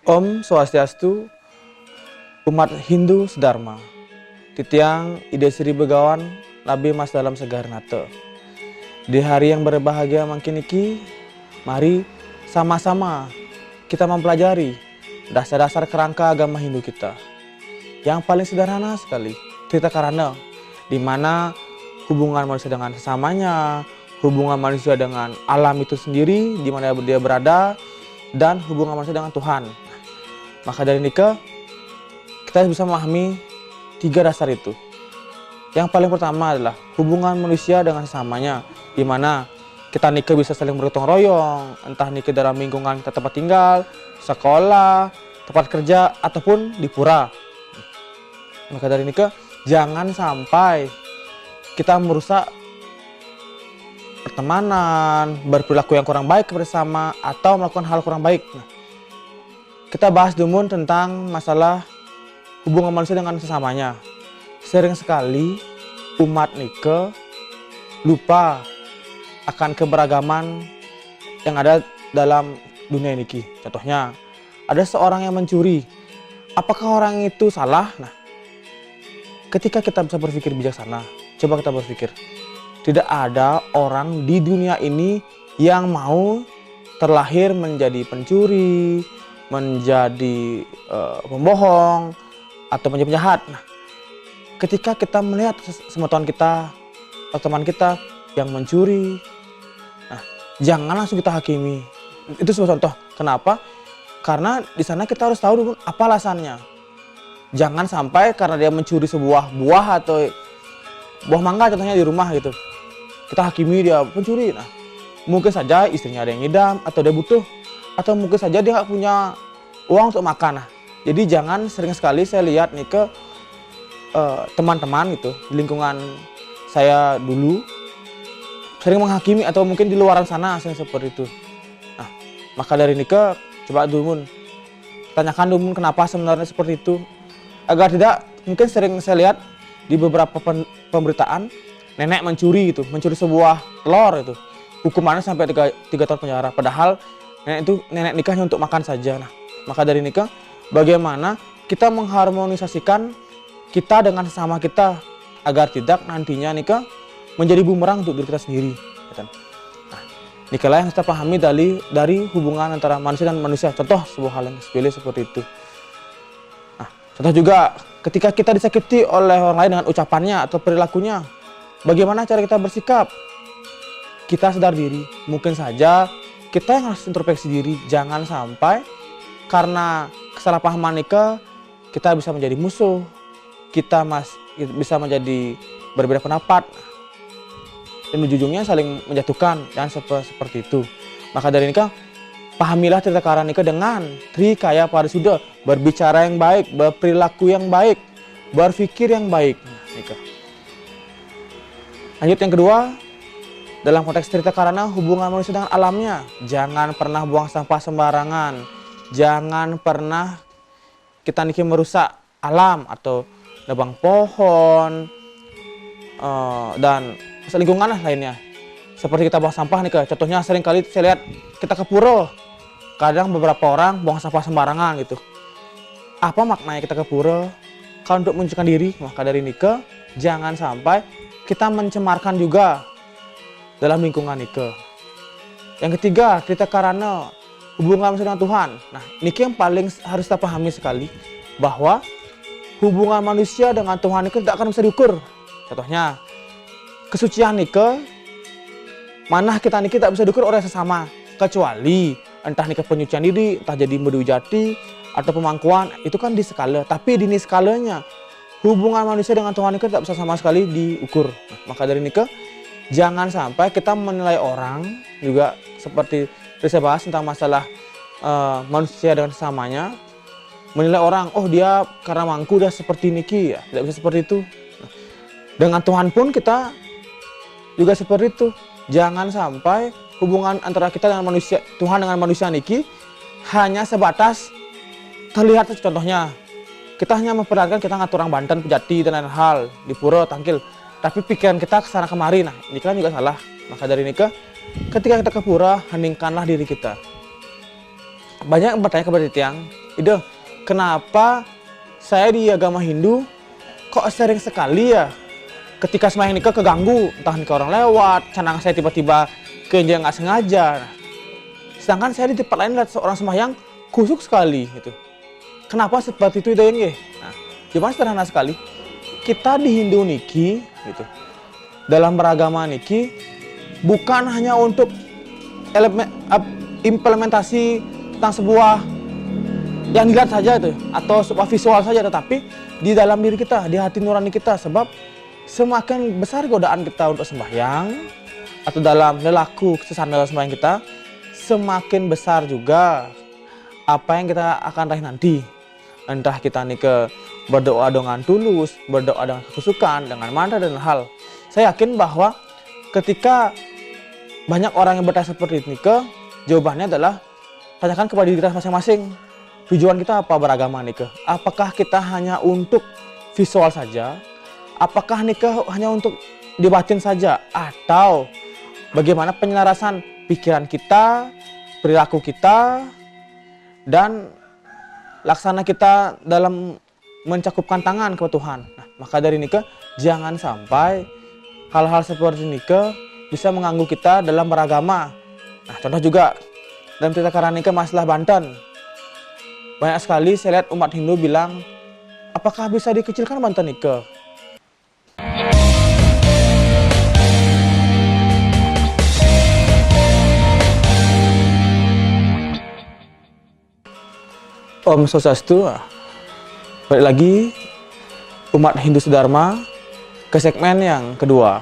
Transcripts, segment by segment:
Om Swastiastu, umat Hindu Sedharma, Titiang Ide Sri Begawan, Nabi Mas dalam Segar Nate. Di hari yang berbahagia makin iki, mari sama-sama kita mempelajari dasar-dasar kerangka agama Hindu kita. Yang paling sederhana sekali, Trita Karana, di mana hubungan manusia dengan sesamanya, hubungan manusia dengan alam itu sendiri, di mana dia berada, dan hubungan manusia dengan Tuhan. Maka dari nikah, kita bisa memahami 3 dasar itu. Yang paling pertama adalah hubungan manusia dengan sesamanya, di mana kita nikah bisa saling bergotong royong, entah nikah dalam lingkungan kita tempat tinggal, sekolah, tempat kerja, ataupun di pura. Maka dari nikah, jangan sampai kita merusak pertemanan, berperilaku yang kurang baik bersama, atau melakukan hal kurang baik. Kita bahas dulu tentang masalah hubungan manusia dengan sesamanya. Sering sekali umat nike lupa akan keberagaman yang ada dalam dunia niki. Contohnya, ada seorang yang mencuri. Apakah orang itu salah? Nah, ketika kita bisa berpikir bijaksana, coba kita berpikir. Tidak ada orang di dunia ini yang mau terlahir menjadi pencuri, menjadi pembohong, atau menjadi penjahat. Nah, ketika kita melihat teman kita atau teman kita yang mencuri, nah, jangan langsung kita hakimi. Itu sebuah contoh. Kenapa? Karena di sana kita harus tahu dulu apa alasannya. Jangan sampai karena dia mencuri sebuah buah atau buah mangga contohnya di rumah gitu, kita hakimi dia pencuri. Nah, mungkin saja istrinya ada yang ngidam, atau dia butuh, atau mungkin saja dia nggak punya uang untuk makan. Nah, jadi jangan sering sekali saya lihat nih ke teman-teman gitu di lingkungan saya dulu sering menghakimi, atau mungkin di luaran sana sering seperti itu. Nah, maka dari ini coba dulu tanyakan dulu kenapa sebenarnya seperti itu, agar tidak mungkin sering saya lihat di beberapa pemberitaan nenek mencuri gitu, mencuri sebuah telur itu hukumannya sampai 3 tahun penjara, padahal nenek nikahnya untuk makan saja. Nah, maka dari nikah, bagaimana kita mengharmonisasikan kita dengan sesama kita agar tidak nantinya nikah menjadi bumerang untuk diri kita sendiri. Nah, nikahlah yang kita pahami dari hubungan antara manusia dan manusia. Contoh sebuah hal yang sepele seperti itu. Nah, contoh juga ketika kita disakiti oleh orang lain dengan ucapannya atau perilakunya, bagaimana cara kita bersikap? Kita sadar diri, mungkin saja kita yang harus introspeksi diri, jangan sampai karena kesalahpahaman nikah kita bisa menjadi musuh, kita bisa menjadi berbeda pendapat, dan ujung-ujungnya saling menjatuhkan, dan seperti itu. Maka dari nikah, pahamilah Trita Karana nikah dengan Trikaya Parisuda, berbicara yang baik, berperilaku yang baik, berpikir yang baik. Nikah. Lanjut yang kedua, dalam konteks Trita Karana, hubungan manusia dengan alamnya. Jangan pernah buang sampah sembarangan. Jangan pernah kita niki merusak alam atau nebang pohon dan lingkungan lainnya. Seperti kita buang sampah nih, contohnya sering kali saya lihat kita ke pura. Kadang beberapa orang buang sampah sembarangan gitu. Apa maknanya kita ke pura? Kalau untuk menunjukkan diri, maka dari nikah jangan sampai kita mencemarkan juga dalam lingkungan nikah. Yang ketiga, Trita Karana, hubungan manusia dengan Tuhan. Nah, ini yang paling harus kita pahami sekali, bahwa hubungan manusia dengan Tuhan itu tidak akan bisa diukur. Contohnya, kesucian nikah, mana kita nikah tidak bisa diukur oleh sesama, kecuali entah nikah penyucian diri, entah jadi madu jati, atau pemangkuan, itu kan di skala. Tapi di skalanya, hubungan manusia dengan Tuhan itu tidak bisa sama sekali diukur. Nah, maka dari nikah, jangan sampai kita menilai orang juga seperti saya bahas tentang masalah manusia dengan sesamanya, menilai orang, oh dia karena mangku udah seperti niki ya, tidak bisa seperti itu. Nah, dengan Tuhan pun kita juga seperti itu. Jangan sampai hubungan antara kita dengan manusia, Tuhan dengan manusia niki hanya sebatas terlihat. Contohnya, kita hanya memperlihatkan kita ngatur orang Banten, Pejati dan lain hal di pura tangkil, tapi pikiran kita kesana kemari. Nah, ini kan juga salah. Maka dari nikah, ketika kita ke pura, heningkanlah diri kita. banyak yang bertanya kepada tiang, ide kenapa saya di agama Hindu kok sering sekali ya ketika sembahyang nikah keganggu, entah nikah orang lewat, canang saya tiba-tiba keinjak nggak sengaja. Sedangkan saya di tempat lain lihat seorang sembahyang kusuk sekali gitu. Kenapa seperti itu ide yang Nah, jawaban sederhana sekali. Kita di Hindu niki gitu. Dalam beragama niki bukan hanya untuk implementasi tentang sebuah yang dilihat saja itu atau sebuah visual saja, tetapi di dalam diri kita, di hati nurani kita. Sebab semakin besar godaan kita untuk sembahyang atau dalam lelaku sesana sembahyang kita, semakin besar juga apa yang kita akan raih nanti. Entah kita ke berdoa dengan tulus, berdoa dengan kekusukan, dengan mantra dan hal. Saya yakin bahwa ketika banyak orang yang bertanya seperti ini jawabannya adalah tanyakan kepada diri kita masing-masing. Tujuan kita apa beragama nikah? Apakah kita hanya untuk visual saja? Apakah nikah hanya untuk dibatin saja? Atau bagaimana penyelarasan pikiran kita, perilaku kita, dan laksana kita dalam mencakupkan tangan ke Tuhan? Nah, maka dari nikah jangan sampai hal-hal seperti nikah bisa mengganggu kita dalam beragama. Nah, contoh juga dalam cerita Karanika masalah Banten. Banyak sekali saya lihat umat Hindu bilang, apakah bisa dikecilkan Banten nikah? Om Swastiastu. Balik lagi umat Hindu Sedharma ke segmen yang kedua.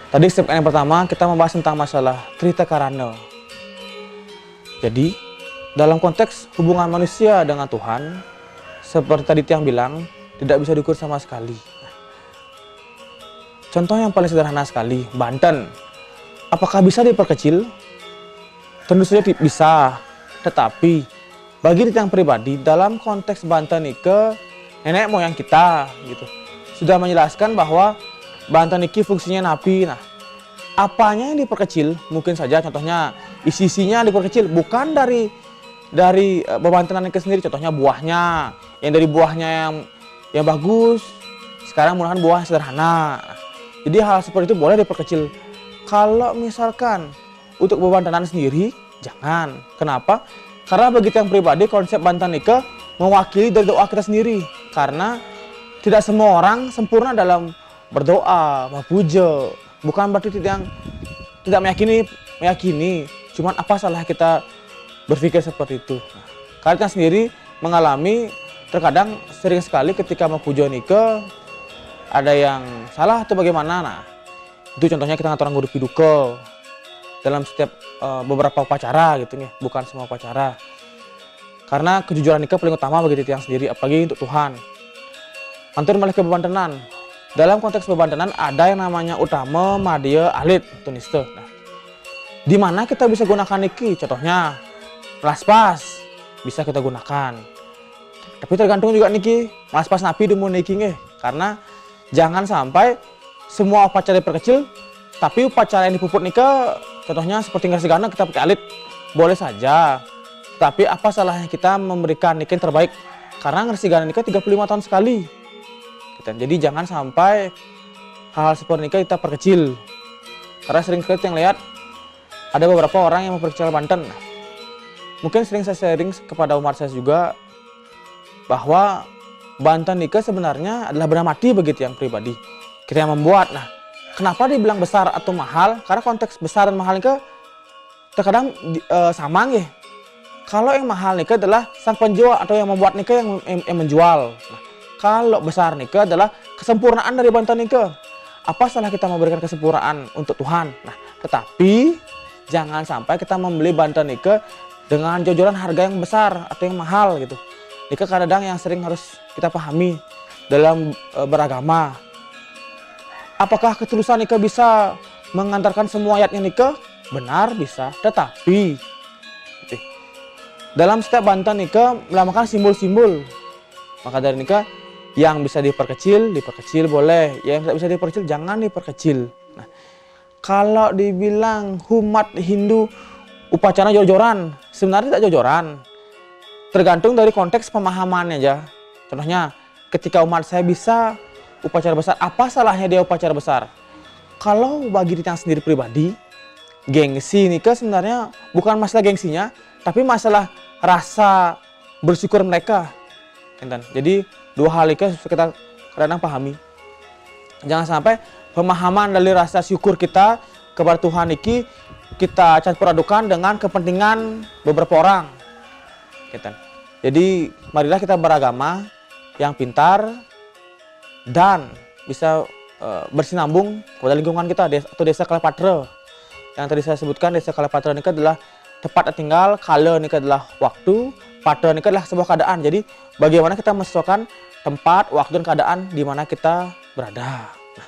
Tadi segmen yang pertama kita membahas tentang masalah Trita Karana. Jadi dalam konteks hubungan manusia dengan Tuhan, seperti tadi yang bilang, tidak bisa diukur sama sekali. Contoh yang paling sederhana sekali, Banten. Apakah bisa diperkecil? Tentu saja bisa. Tetapi bagi yang pribadi, dalam konteks Banten ke nenek moyang kita gitu, sudah menjelaskan bahwa Banten iki fungsinya napi. Nah, apanya yang diperkecil? Mungkin saja contohnya isi-isinya diperkecil, bukan dari bebantenan itu sendiri. Contohnya buahnya, yang dari buahnya yang bagus, sekarang mudahan buah sederhana. Jadi hal seperti itu boleh diperkecil. Kalau misalkan untuk bebantenan sendiri, jangan. Kenapa? Karena bagi yang pribadi konsep bantan nikah mewakili dari doa kita sendiri. Karena tidak semua orang sempurna dalam berdoa, berpuja. Bukan berarti tidak meyakini. Cuman apa salah kita berpikir seperti itu? Nah, kalian sendiri mengalami terkadang sering sekali ketika mau puja nikah ada yang salah atau bagaimana. Nah, itu contohnya kita ngatur ngurus piduka dalam setiap beberapa upacara gitu nih, bukan semua upacara. Karena kejujuran nikah paling utama bagi tiang sendiri, apalagi untuk Tuhan. Antur malah ke bebantenan. Dalam konteks bebantenan ada yang namanya utama, madya, alit, tuniste. Nah, di mana kita bisa gunakan niki? Contohnya melaspas bisa kita gunakan. Tapi tergantung juga niki, melaspas napi demu niki nggih. Karena jangan sampai semua upacara diperkecil, tapi upacara yang dipuput nikah, contohnya seperti ngasih kita pakai alit, boleh saja. Tapi apa salahnya kita memberikan nikah yang terbaik? Karena ngasih nikah 35 tahun sekali. Jadi jangan sampai hal-hal seperti nikah kita perkecil. Karena sering sekali yang lihat ada beberapa orang yang memperkecil Banten. Mungkin sering saya sharing kepada umat saya juga bahwa Banten nikah sebenarnya adalah benda mati bagi tiang pribadi. Kita yang membuat. Nah, kenapa dibilang besar atau mahal? Karena konteks besar dan mahal nikah terkadang sama nggih. Kalau yang mahal nikah adalah sang penjual atau yang membuat nikah yang menjual. Nah, kalau besar nikah adalah kesempurnaan dari Banten nikah. Apa salah kita memberikan kesempurnaan untuk Tuhan? Nah, tetapi jangan sampai kita membeli Banten nikah dengan jojoran harga yang besar atau yang mahal gitu. Nikah kadang yang sering harus kita pahami dalam beragama. Apakah ketulusan nikah bisa mengantarkan semua ayatnya nikah? Benar bisa, tetapi dalam setiap Banten nikah melambangkan simbol-simbol. Maka dari nikah yang bisa diperkecil boleh, yang tidak bisa diperkecil jangan diperkecil. Nah, kalau dibilang umat Hindu upacara jor-joran, sebenarnya tidak jor-joran. tergantung dari konteks pemahamannya aja. Contohnya, ketika umat saya bisa upacara besar, apa salahnya dia upacara besar? Kalau bagi Titiang sendiri pribadi, gengsi nikah sebenarnya bukan masalah gengsinya, tapi masalah rasa bersyukur mereka. Jadi dua hal itu kita kadang pahami. Jangan sampai pemahaman dari rasa syukur kita kepada Tuhan iki kita campur adukan dengan kepentingan beberapa orang. Jadi marilah kita beragama yang pintar dan bisa bersinambung kepada lingkungan kita atau desa Kalapatra. Yang tadi saya sebutkan, desa Kalapatra ini adalah tempat tinggal, kala ini adalah waktu, patra ini adalah sebuah keadaan. Jadi bagaimana kita menyesuaikan tempat, waktu, dan keadaan di mana kita berada. Nah,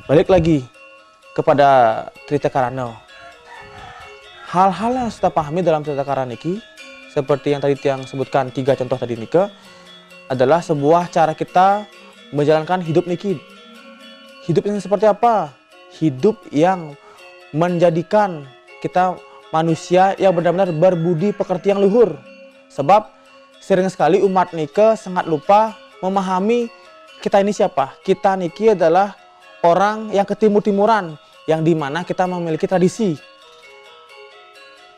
balik lagi kepada Trita Karana. Hal-hal yang kita pahami dalam Trita Karana ini, seperti yang tadi Tiang sebutkan 3 contoh tadi niki, adalah sebuah cara kita menjalankan hidup niki. Hidup yang seperti apa? Hidup yang menjadikan kita manusia yang benar-benar berbudi pekerti yang luhur. Sebab sering sekali umat niki sangat lupa memahami kita ini siapa. Kita niki adalah orang yang ketimur-timuran, yang dimana kita memiliki tradisi.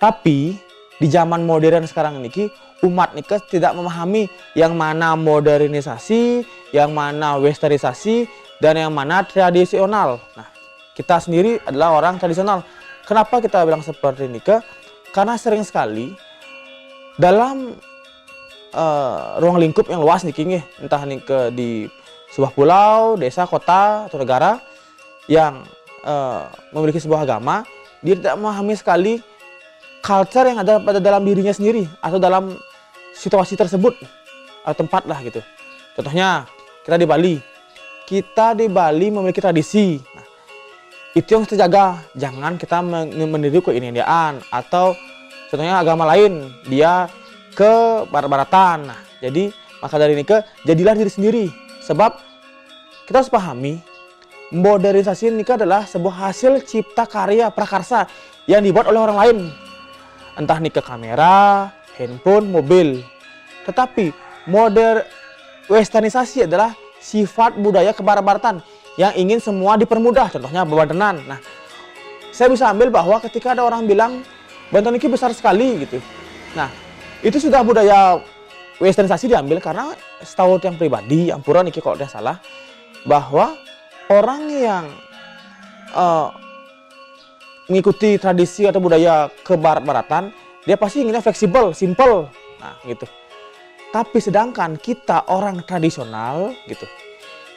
Tapi di zaman modern sekarang ini, umat niki tidak memahami yang mana modernisasi, yang mana westernisasi, dan yang mana tradisional. Nah, kita sendiri adalah orang tradisional. Kenapa kita bilang seperti ini? Karena sering sekali dalam ruang lingkup yang luas nih, entah di sebuah pulau, desa, kota, atau negara yang memiliki sebuah agama, dia tidak memahami sekali culture yang ada pada dalam dirinya sendiri atau dalam situasi tersebut atau tempat lah gitu. Contohnya kita di Bali. Kita di Bali memiliki tradisi. Nah, itu yang kita jaga. Jangan kita meniru ke Indiaan atau contohnya agama lain dia ke barat-baratan. Nah, jadi maka dari ini jadilah diri sendiri. Sebab kita harus pahami modernisasi ini adalah sebuah hasil cipta karya prakarsa yang dibuat oleh orang lain. Entah nih ke kamera, handphone, mobil. Tetapi westernisasi adalah sifat budaya kebarat-baratan yang ingin semua dipermudah. Contohnya bebadenan. Nah, saya bisa ambil bahwa ketika ada orang bilang Banten ini besar sekali gitu. Nah, itu sudah budaya westernisasi diambil karena setahu yang pribadi, ampura niki kalau tidak salah, bahwa orang yang mengikuti tradisi atau budaya kebarat-baratan, dia pasti inginnya fleksibel, simple, nah gitu. Tapi sedangkan kita orang tradisional gitu,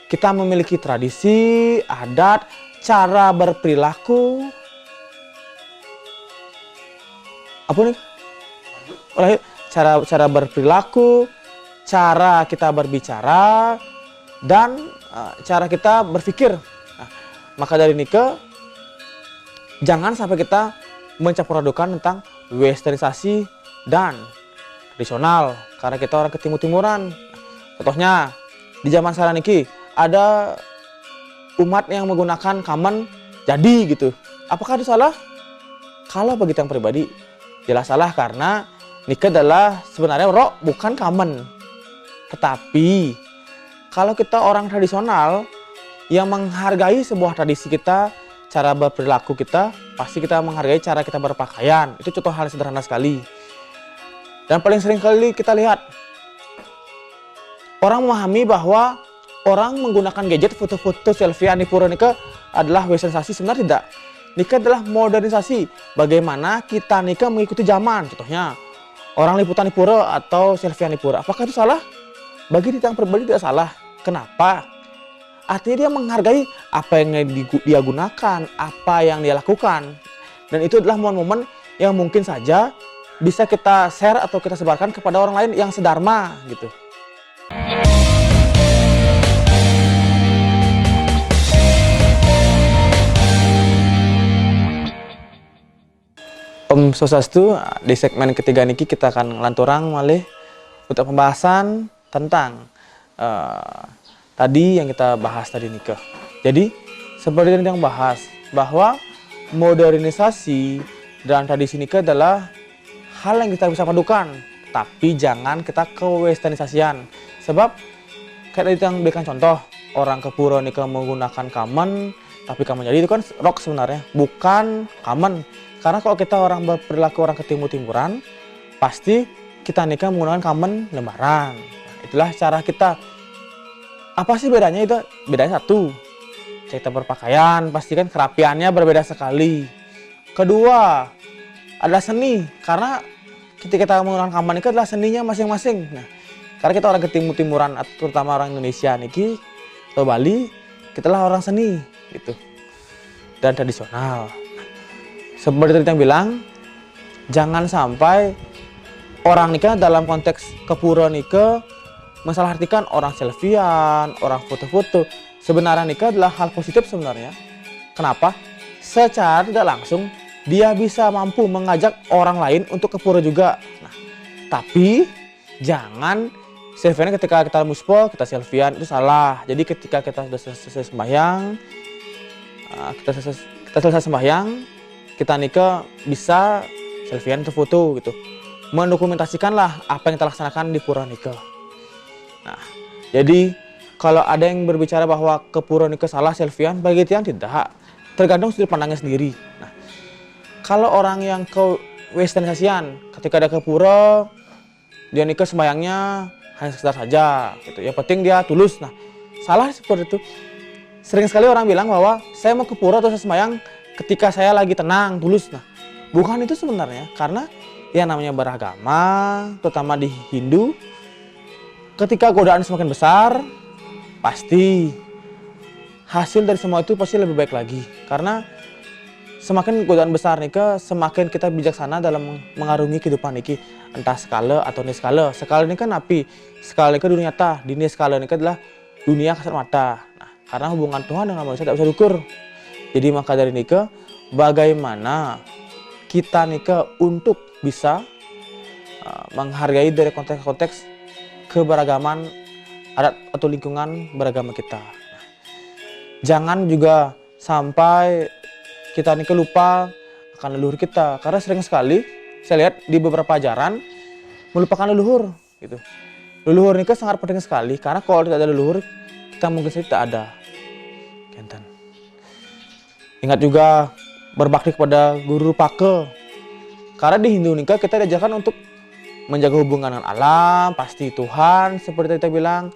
kita memiliki tradisi, adat, cara berperilaku, apa nih? Cara berperilaku, cara kita berbicara, dan cara kita berpikir. Nah, maka dari nike jangan sampai kita mencampur adukan tentang westernisasi dan tradisional karena kita orang ketimur-timuran. Contohnya di zaman sekarang niki ada umat yang menggunakan kamen jadi gitu. Apakah itu salah? Kalau bagi yang pribadi jelas salah karena niki adalah sebenarnya rok bukan kamen. Tetapi kalau kita orang tradisional yang menghargai sebuah tradisi kita, cara berperilaku kita, pasti kita menghargai cara kita berpakaian. Itu contoh hal sederhana sekali. Dan paling sering kali kita lihat orang memahami bahwa orang menggunakan gadget, foto-foto, selfie, anipura nikah adalah westernisasi. Sebenarnya tidak. Nikah adalah modernisasi. Bagaimana kita nikah mengikuti zaman. Contohnya orang liputan anipura atau selfie anipura. Apakah itu salah? Bagi Titiang pribadi tidak salah. Kenapa? Artinya dia menghargai apa yang dia gunakan, apa yang dia lakukan. Dan itu adalah momen-momen yang mungkin saja bisa kita share atau kita sebarkan kepada orang lain yang sedharma gitu. Om Swastiastu, di segmen ketiga niki kita akan lanturang malih untuk pembahasan tentang tadi yang kita bahas tadi nikah. Jadi seperti yang bahas bahwa modernisasi dan tradisi nikah adalah hal yang kita bisa padukan, tapi jangan kita ke westernisasian. Sebab kayak tadi yang berikan contoh, orang ke pura nika menggunakan kamen, tapi kamen jadi itu kan rok sebenarnya, bukan kamen. Karena kalau kita orang berperilaku orang ke timur-timuran, pasti kita nikah menggunakan kamen lembaran. Itulah cara kita. Apa sih bedanya itu? Bedanya satu, kita berpakaian, pasti kan kerapiannya berbeda sekali. Kedua, adalah seni, karena ketika kita menggunakan kamen itu adalah seninya masing-masing. Nah, karena kita orang ke timur-timuran, terutama orang Indonesia niki atau Bali, kita lah orang seni gitu dan tradisional. Seperti yang bilang, jangan sampai orang nikah dalam konteks kepura nikah mensalahartikan orang selfiean, orang foto-foto. Sebenarnya nikah adalah hal positif sebenarnya. Kenapa? Secara tidak langsung dia bisa mampu mengajak orang lain untuk ke pura juga. Nah, tapi jangan selfie ketika kita muspo, kita selfiean, itu salah. Jadi ketika kita sudah selesai sembahyang, kita selesai sembahyang, kita nikah bisa selfiean atau foto gitu. Mendokumentasikanlah apa yang kita laksanakan di pura nikah. Nah, jadi kalau ada yang berbicara bahwa ke pura nikah salah selfiean, bagi tiang tidak. Tergantung sudut pandangnya sendiri. Nah, kalau orang yang ke westernisasian, ketika ada ke pura, dia nikah sembayangnya hanya sekedar saja, gitu. Yang penting dia tulus. Nah, salah seperti itu. Sering sekali orang bilang bahwa saya mau ke pura atau saya sembayang ketika saya lagi tenang, tulus. Nah, bukan itu sebenarnya, karena yang namanya beragama, terutama di Hindu, ketika godaan semakin besar, pasti hasil dari semua itu pasti lebih baik lagi. Karena semakin godaan besar nika, semakin kita bijaksana dalam mengarungi kehidupan niki, entah skala atau niskala. Skala ini kan api, skala ini dunia nyata, dunia skala ini adalah dunia kasat mata. Nah, karena hubungan Tuhan dengan manusia tidak bisa diukur. Jadi maka dari nika, bagaimana kita nika untuk bisa menghargai dari konteks-konteks keberagaman adat atau lingkungan beragama kita. Jangan juga sampai kita nih lupa akan leluhur kita, karena sering sekali saya lihat di beberapa ajaran melupakan leluhur gitu. Leluhur ini sangat penting sekali, karena kalau tidak ada leluhur kita mungkin saja tidak ada. Kenten. Ingat juga berbakti kepada guru pake, karena di Hindu nikah kita diajarkan untuk menjaga hubungan dengan alam, pasti Tuhan seperti kita bilang,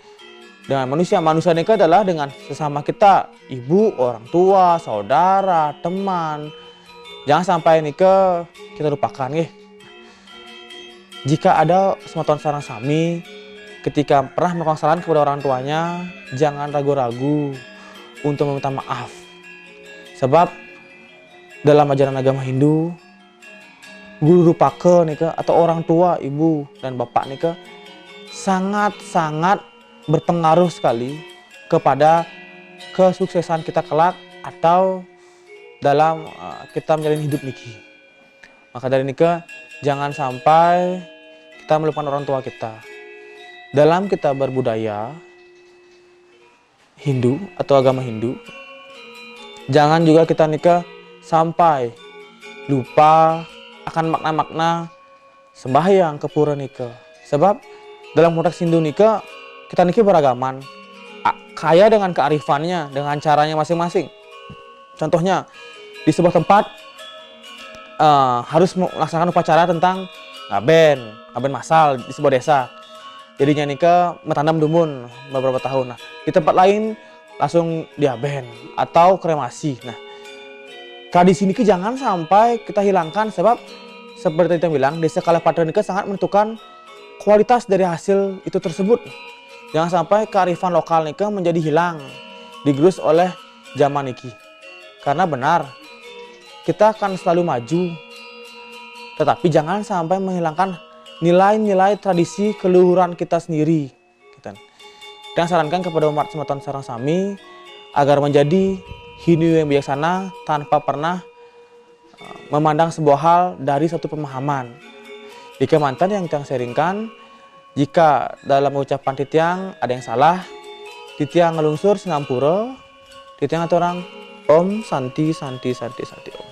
dengan manusia. Manusia nikah adalah dengan sesama kita, ibu, orang tua, saudara, teman. Jangan sampai nikah kita lupakan ya. Jika ada sematan sarang sami ketika pernah melakukan kesalahan kepada orang tuanya, jangan ragu-ragu untuk meminta maaf. Sebab dalam ajaran agama Hindu, guru pake nikah atau orang tua, ibu dan bapak nikah sangat-sangat berpengaruh sekali kepada kesuksesan kita kelak atau dalam kita menjalani hidup niki. Maka dari nikah jangan sampai kita melupakan orang tua kita. Dalam kita berbudaya Hindu atau agama Hindu, jangan juga kita nikah sampai lupa akan makna-makna sembahyang ke pura nikah. Sebab dalam konteks Hindu nikah, kita nikah beragaman, kaya dengan kearifannya, dengan caranya masing-masing. Contohnya di sebuah tempat harus melaksanakan upacara tentang ngaben masal di sebuah desa. Jadinya nikah metandam dumun beberapa tahun. Nah, di tempat lain langsung diaben atau kremasi. Nah, tradisi nikah jangan sampai kita hilangkan, sebab seperti yang bilang, desa Kalapatra nikah sangat menentukan kualitas dari hasil itu tersebut. Jangan sampai kearifan lokal nikah menjadi hilang, digerus oleh zaman niki. Karena benar, kita akan selalu maju, tetapi jangan sampai menghilangkan nilai-nilai tradisi keluhuran kita sendiri. Dan sarankan kepada umat sematan sarang sami agar menjadi Hindu yang bijaksana tanpa pernah memandang sebuah hal dari satu pemahaman. Jika mantan yang kita sharingkan, jika dalam ucapan titiang ada yang salah, titiang ngelungsur singampura, titiang atau orang Om Santi Santi Santi Santi Om.